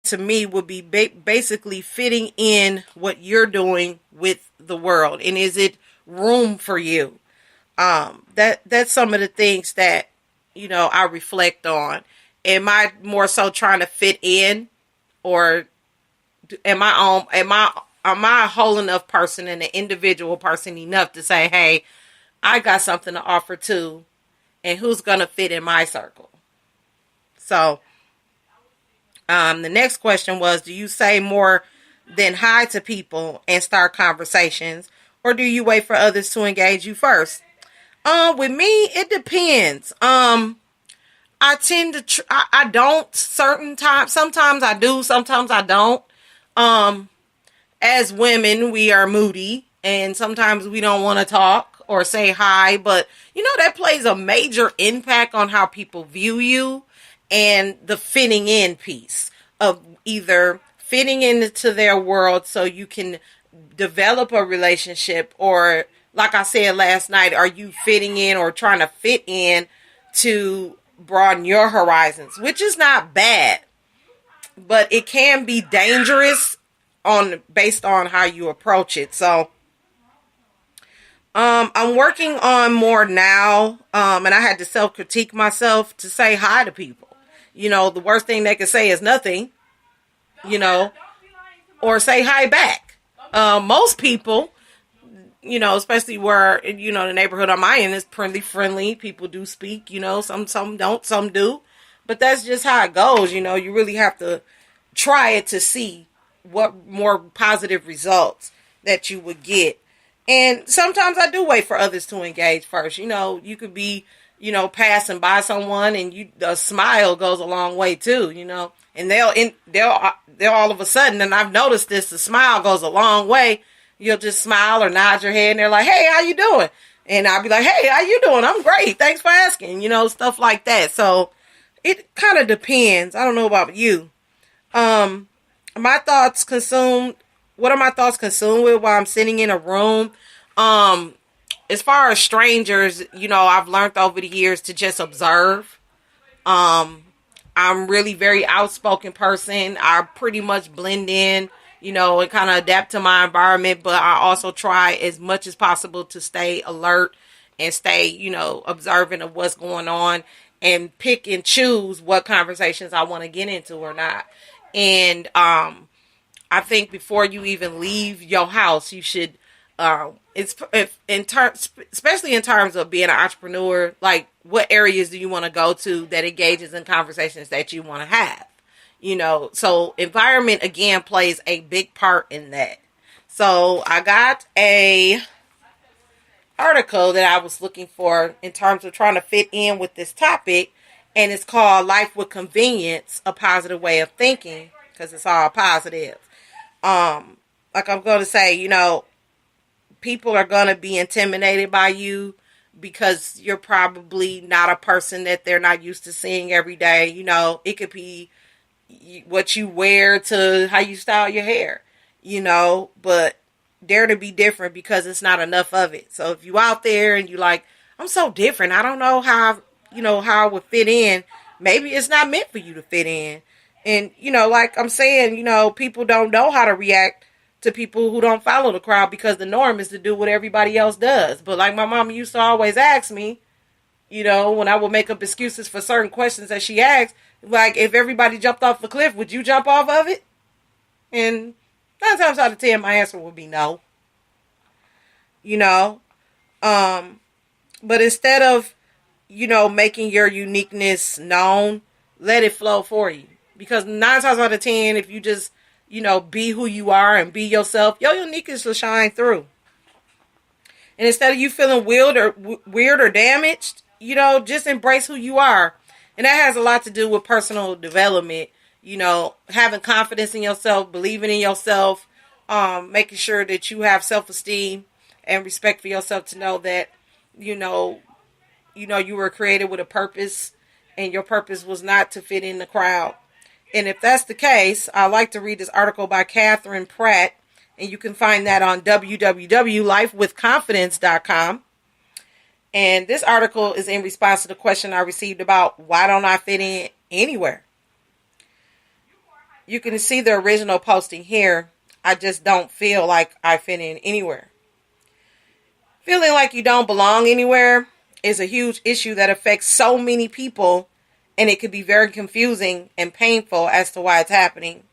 to me would be basically fitting in what you're doing with the world, and is it room for you? That's some of the things that I reflect on. Am I more so trying to fit in, or am I a whole enough person and an individual person enough to say, hey, I got something to offer too, and who's gonna fit in my circle? So the next question was, do you say more than hi to people and start conversations, or do you wait for others to engage you first? With me, it depends. I tend to, I don't certain times. Sometimes I do, sometimes I don't. As women, we are moody, and sometimes we don't want to talk or say hi, but that plays a major impact on how people view you, and the fitting in piece of either fitting into their world so you can develop a relationship, or like I said last night, are you fitting in or trying to fit in to broaden your horizons, which is not bad, but it can be dangerous based on how you approach it. So I'm working on more now, and I had to self-critique myself to say hi to people. The worst thing they could say is nothing, or say hi back. Most people, especially where, the neighborhood I'm in is pretty friendly. People do speak, some don't, some do. But that's just how it goes, you really have to try it to see what more positive results that you would get. And sometimes I do wait for others to engage first. You could be, passing by someone, and a smile goes a long way too, and they'll all of a sudden, and I've noticed this, the smile goes a long way. You'll just smile or nod your head, and they're like, hey, how you doing? And I'll be like, hey, how you doing? I'm great. Thanks for asking, stuff like that. So it kind of depends. I don't know about you. My thoughts consumed. What are my thoughts consumed with while I'm sitting in a room? As far as strangers, I've learned over the years to just observe. I'm really very outspoken person. I pretty much blend in, and kind of adapt to my environment, but I also try as much as possible to stay alert and stay, observant of what's going on, and pick and choose what conversations I want to get into or not. And I think before you even leave your house, you should, especially in terms of being an entrepreneur, like what areas do you want to go to that engages in conversations that you want to have? So environment again plays a big part in that. So I got a article that I was looking for in terms of trying to fit in with this topic, and it's called Life with Convenience, a Positive Way of Thinking, because it's all positive. Like I'm going to say, people are going to be intimidated by you because you're probably not a person that they're not used to seeing every day. It could be what you wear to how you style your hair, but dare to be different, because it's not enough of it. So if you out there and you like, I'm so different, I don't know how, how I would fit in. Maybe it's not meant for you to fit in. And, like I'm saying, people don't know how to react to people who don't follow the crowd, because the norm is to do what everybody else does. But like my mom used to always ask me, when I would make up excuses for certain questions that she asked, like, if everybody jumped off the cliff, would you jump off of it? And 9 times out of 10, my answer would be no. But instead of, making your uniqueness known, let it flow for you. Because 9 times out of 10, if you just, be who you are and be yourself, your uniqueness will shine through. And instead of you feeling weird or damaged, just embrace who you are. And that has a lot to do with personal development, having confidence in yourself, believing in yourself, making sure that you have self-esteem and respect for yourself, to know that, you were created with a purpose, and your purpose was not to fit in the crowd. And if that's the case, I like to read this article by Catherine Pratt, and you can find that on www.lifewithconfidence.com. And this article is in response to the question I received about why don't I fit in anywhere. You can see the original posting here. I just don't feel like I fit in anywhere. Feeling like you don't belong anywhere is a huge issue that affects so many people, and it could be very confusing and painful as to why it's happening.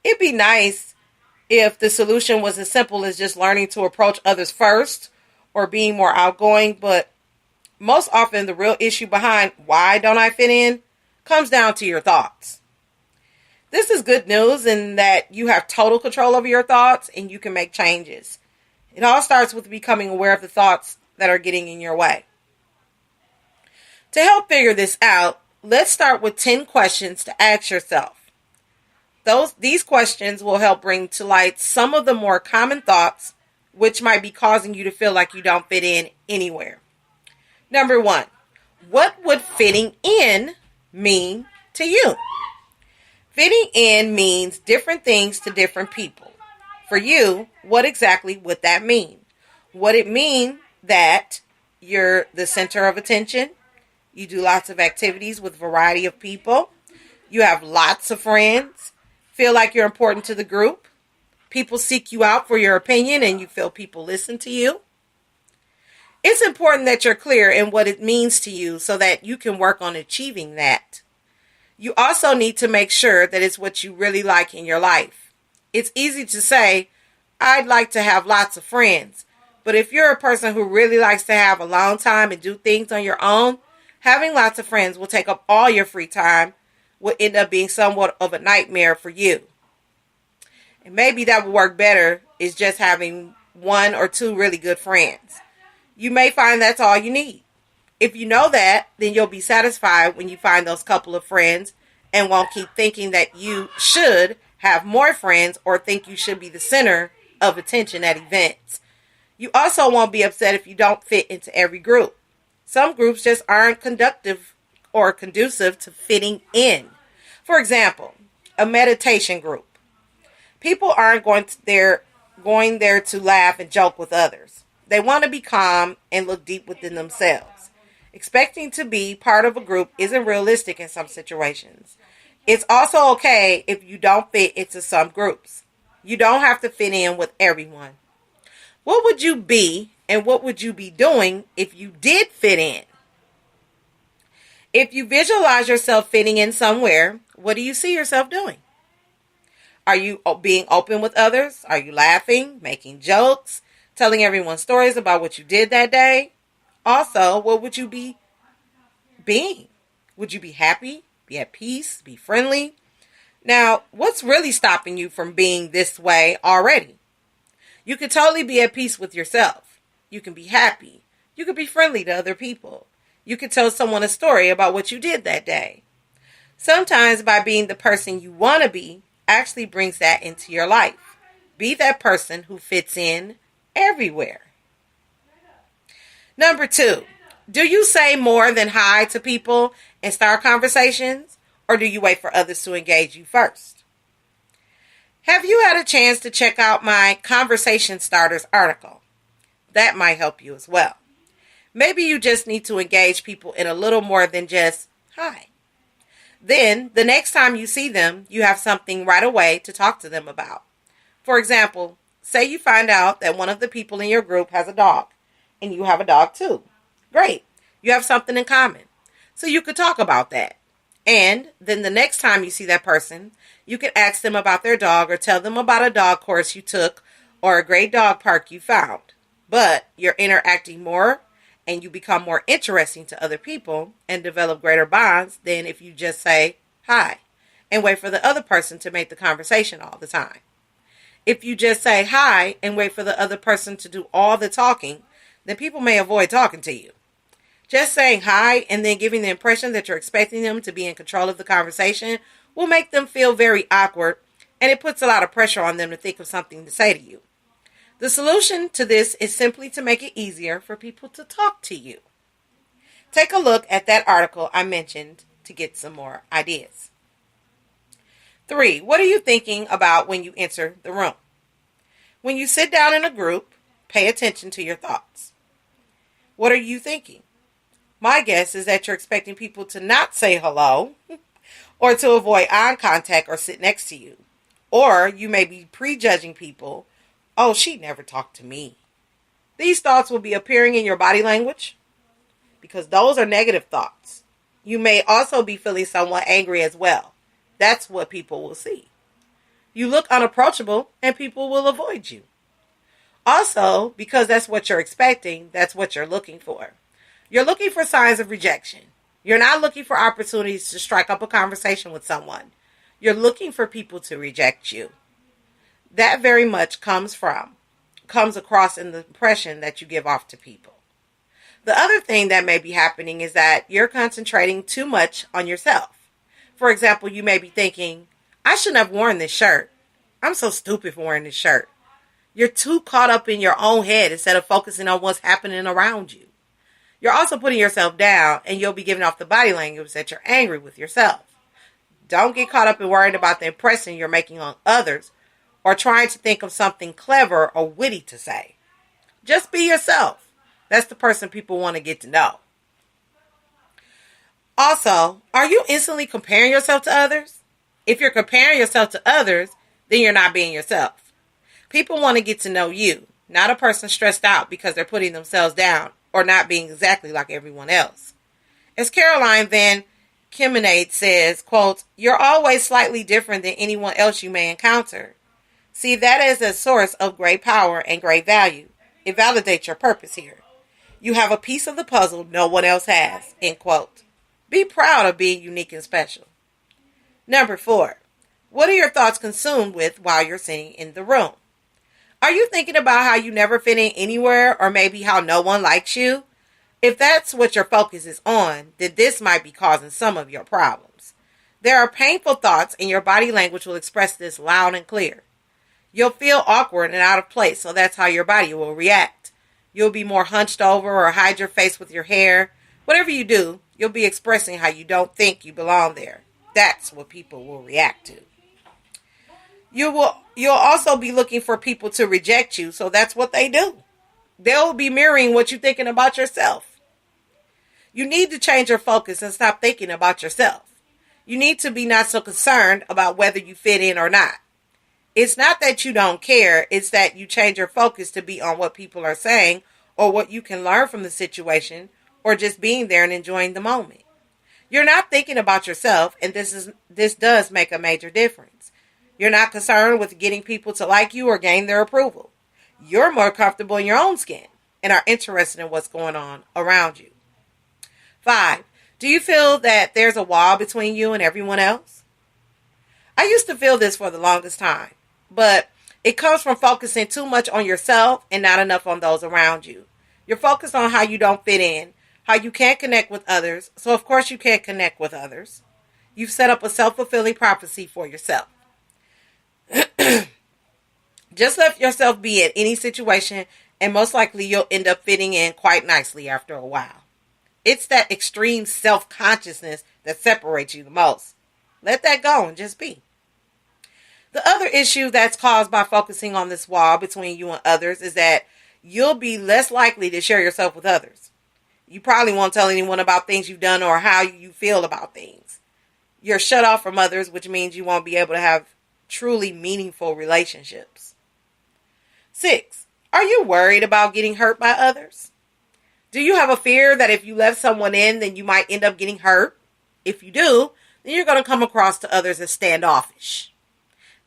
It'd be nice if the solution was as simple as just learning to approach others first or being more outgoing, but most often the real issue behind why don't I fit in comes down to your thoughts. This is good news in that you have total control over your thoughts and you can make changes. It all starts with becoming aware of the thoughts that are getting in your way. To help figure this out, let's start with 10 questions to ask yourself. These questions will help bring to light some of the more common thoughts which might be causing you to feel like you don't fit in anywhere. Number 1, what would fitting in mean to you? Fitting in means different things to different people. For you, what exactly would that mean? Would it mean that you're the center of attention? You do lots of activities with a variety of people? You have lots of friends? Feel like you're important to the group? People seek you out for your opinion and you feel people listen to you? It's important that you're clear in what it means to you so that you can work on achieving that. You also need to make sure that it's what you really like in your life. It's easy to say, I'd like to have lots of friends. But if you're a person who really likes to have a long time and do things on your own, having lots of friends will take up all your free time, will end up being somewhat of a nightmare for you. And maybe that would work better is just having 1 or 2 really good friends. You may find that's all you need. If you know that, then you'll be satisfied when you find those couple of friends and won't keep thinking that you should have more friends or think you should be the center of attention at events. You also won't be upset if you don't fit into every group. Some groups just aren't conducive to fitting in. For example, a meditation group. People aren't going there to laugh and joke with others. They want to be calm and look deep within themselves. Expecting to be part of a group isn't realistic in some situations. It's also okay if you don't fit into some groups. You don't have to fit in with everyone. What would you be and what would you be doing if you did fit in? If you visualize yourself fitting in somewhere, what do you see yourself doing? Are you being open with others? Are you laughing, making jokes, telling everyone stories about what you did that day? Also, what would you be being? Would you be happy, be at peace, be friendly? Now, what's really stopping you from being this way already? You could totally be at peace with yourself. You can be happy. You could be friendly to other people. You could tell someone a story about what you did that day. Sometimes by being the person you want to be actually brings that into your life. Be that person who fits in everywhere. Number 2, do you say more than hi to people and start conversations, or do you wait for others to engage you first? Have you had a chance to check out my Conversation Starters article? That might help you as well. Maybe you just need to engage people in a little more than just hi. Then, the next time you see them, you have something right away to talk to them about. For example, say you find out that one of the people in your group has a dog. And you have a dog too. Great. You have something in common. So you could talk about that. And then the next time you see that person, you can ask them about their dog or tell them about a dog course you took or a great dog park you found. But you're interacting more and you become more interesting to other people and develop greater bonds than if you just say hi and wait for the other person to make the conversation all the time. If you just say hi and wait for the other person to do all the talking, then people may avoid talking to you. Just saying hi and then giving the impression that you're expecting them to be in control of the conversation will make them feel very awkward, and it puts a lot of pressure on them to think of something to say to you. The solution to this is simply to make it easier for people to talk to you. Take a look at that article I mentioned to get some more ideas. 3, what are you thinking about when you enter the room? When you sit down in a group, pay attention to your thoughts. What are you thinking? My guess is that you're expecting people to not say hello, or to avoid eye contact or sit next to you. Or you may be prejudging people. Oh, she never talked to me. These thoughts will be appearing in your body language because those are negative thoughts. You may also be feeling somewhat angry as well. That's what people will see. You look unapproachable and people will avoid you. Also, because that's what you're expecting, that's what you're looking for. You're looking for signs of rejection. You're not looking for opportunities to strike up a conversation with someone. You're looking for people to reject you. That very much comes across in the impression that you give off to people. The other thing that may be happening is that you're concentrating too much on yourself. For example, you may be thinking, I shouldn't have worn this shirt. I'm so stupid for wearing this shirt. You're too caught up in your own head instead of focusing on what's happening around you. You're also putting yourself down, and you'll be giving off the body language that you're angry with yourself. Don't get caught up in worrying about the impression you're making on others or trying to think of something clever or witty to say. Just be yourself. That's the person people want to get to know. Also, are you instantly comparing yourself to others? If you're comparing yourself to others, then you're not being yourself. People want to get to know you, not a person stressed out because they're putting themselves down or not being exactly like everyone else. As Caroline Van Kemenade says, quote, you're always slightly different than anyone else you may encounter. See that as a source of great power and great value. It validates your purpose here. You have a piece of the puzzle no one else has, end quote. Be proud of being unique and special. Number 4, what are your thoughts consumed with while you're sitting in the room? Are you thinking about how you never fit in anywhere or maybe how no one likes you? If that's what your focus is on, then this might be causing some of your problems. There are painful thoughts and your body language will express this loud and clear. You'll feel awkward and out of place, so that's how your body will react. You'll be more hunched over or hide your face with your hair. Whatever you do, you'll be expressing how you don't think you belong there. That's what people will react to. You'll also be looking for people to reject you, so that's what they do. They'll be mirroring what you're thinking about yourself. You need to change your focus and stop thinking about yourself. You need to be not so concerned about whether you fit in or not. It's not that you don't care, it's that you change your focus to be on what people are saying or what you can learn from the situation or just being there and enjoying the moment. You're not thinking about yourself, and this does make a major difference. You're not concerned with getting people to like you or gain their approval. You're more comfortable in your own skin and are interested in what's going on around you. 5, do you feel that there's a wall between you and everyone else? I used to feel this for the longest time, but it comes from focusing too much on yourself and not enough on those around you. You're focused on how you don't fit in, how you can't connect with others, so of course you can't connect with others. You've set up a self-fulfilling prophecy for yourself. Just let yourself be in any situation and most likely you'll end up fitting in quite nicely after a while. It's that extreme self-consciousness that separates you the most. Let that go and just be. The other issue that's caused by focusing on this wall between you and others is that you'll be less likely to share yourself with others. You probably won't tell anyone about things you've done or how you feel about things. You're shut off from others, which means you won't be able to have truly meaningful relationships. 6, are you worried about getting hurt by others? Do you have a fear that if you let someone in, then you might end up getting hurt? If you do, then you're going to come across to others as standoffish.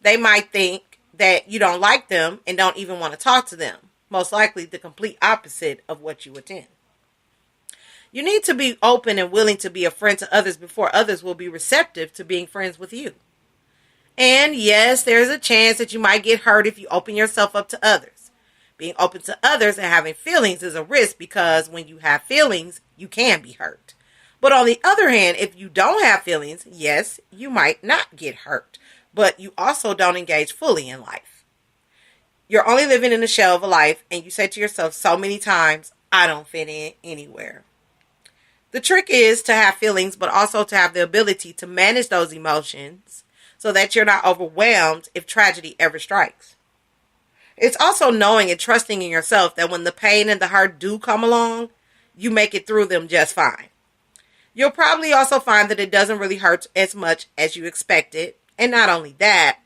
They might think that you don't like them and don't even want to talk to them. Most likely the complete opposite of what you intend. You need to be open and willing to be a friend to others before others will be receptive to being friends with you. And yes, there's a chance that you might get hurt if you open yourself up to others. Being open to others and having feelings is a risk because when you have feelings, you can be hurt. But on the other hand, if you don't have feelings, yes, you might not get hurt. But you also don't engage fully in life. You're only living in a shell of a life and you say to yourself so many times, I don't fit in anywhere. The trick is to have feelings, but also to have the ability to manage those emotions so that you're not overwhelmed if tragedy ever strikes. It's also knowing and trusting in yourself that when the pain and the hurt do come along, you make it through them just fine. You'll probably also find that it doesn't really hurt as much as you expected. And not only that,